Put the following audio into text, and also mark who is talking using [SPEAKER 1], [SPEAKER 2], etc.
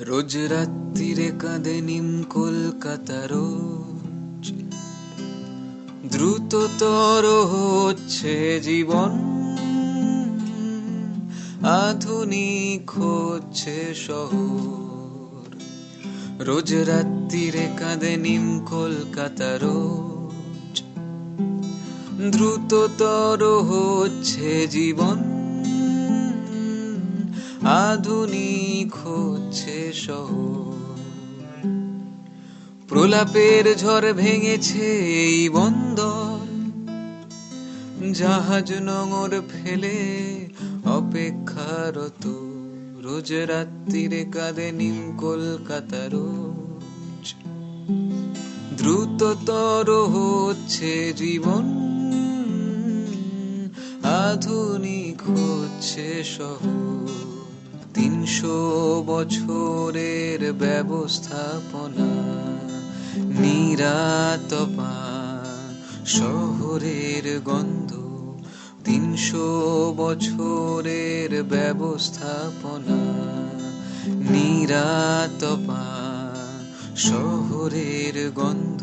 [SPEAKER 1] রোজ রাত্রিরে কাঁদে নিম কলকাতা রোজ, দ্রুততর হচ্ছে জীবন, আধুনিক হচ্ছে শহর। রোজ রাত্রিরে কাঁদে নিম কলকাতা রোজ, দ্রুততর হচ্ছে জীবন, আধুনিক হচ্ছে শহর। প্রলাপের ঝড় ভেঙেছে এই বন্দর, জাহাজ নোঙর ফেলে অপেক্ষারত। রোজ রাত্রিরে কাঁদে নিম কলকাতা রোজ, দ্রুততর হচ্ছে জীবন, আধুনিক হচ্ছে শহর। ৩০০ বছরের ব্যবস্থাপনা, নিরাতপা শহরের গন্ধ। ৩০০ বছরের ব্যবস্থাপনা, নিরাতপা শহরের গন্ধ।